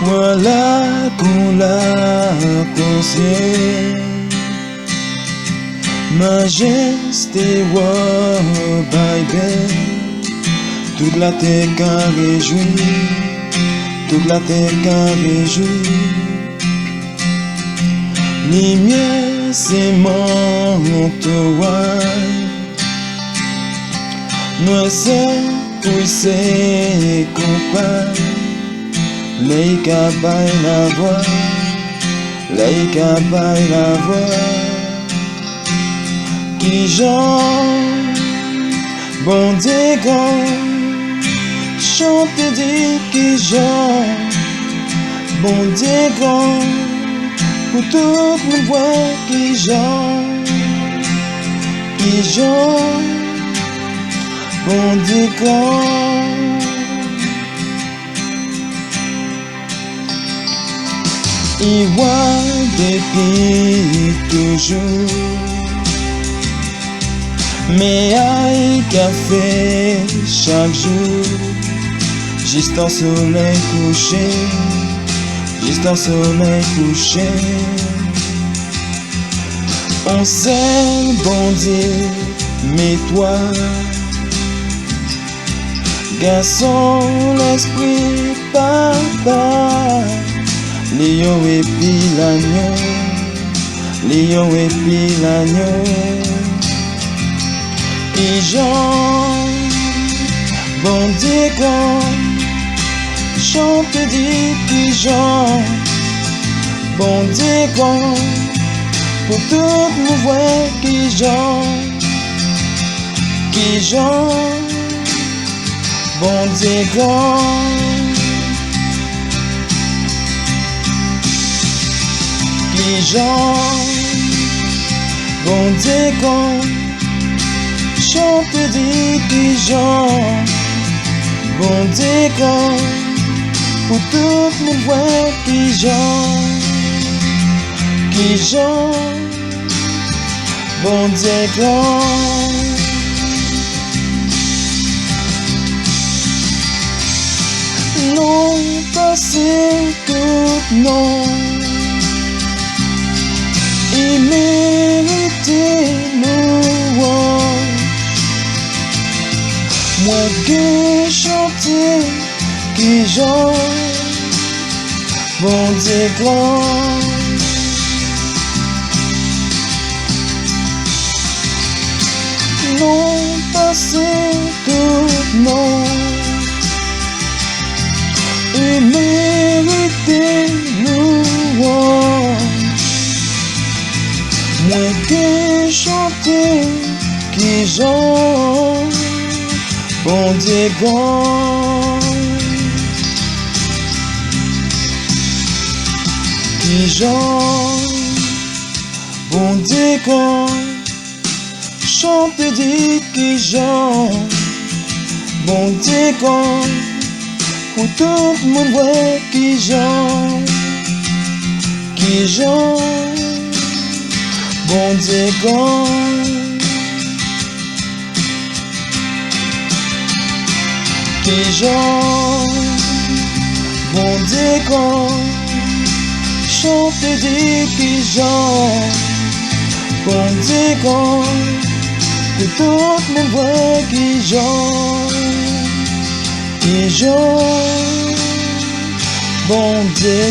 Voilà qu'on l'a posé, majesté, wow, baby. Toute la terre qu'a réjoui, toute la terre qu'a réjoui. Lumière, c'est mon toit. Noisette, poussée, compagne. Les cabanes la voix, les cabanes la voix. Qui j'en, bon Dieu, chante dit qui j'en, bon Dieu, pour tout le voix qui j'en, bon Dieu, il voit depuis toujours. Mais aïe café chaque jour, juste un soleil couché, juste un soleil couché. On sait bon Dieu, mais toi, garçon, l'esprit, papa, lion et puis l'agneau, lion et puis l'agneau. Pigeon, bon Dieu, chante dit pigeon, bon Dieu, pour tout le voix pigeon, bon Dieu, pigeon, bon Dieu, chante dit pigeon, bon Dieu, pour tout le voix pigeon, bon Dieu, non passer tout non, il mérite louange. Moi que chanter qui j'en, bon Dieu grand. Non passer tout non, il mérite louange. Moi que chanter qui j'en, bon Dieu grand, pigeon, bon Dieu grand, chante dit pigeon, bon Dieu grand, pour tout le monde voit pigeon, bon Dieu grand. Pigeon, bon Dieu, chante des pigeons, bon Dieu, que tout le monde voit pigeon, bon Dieu,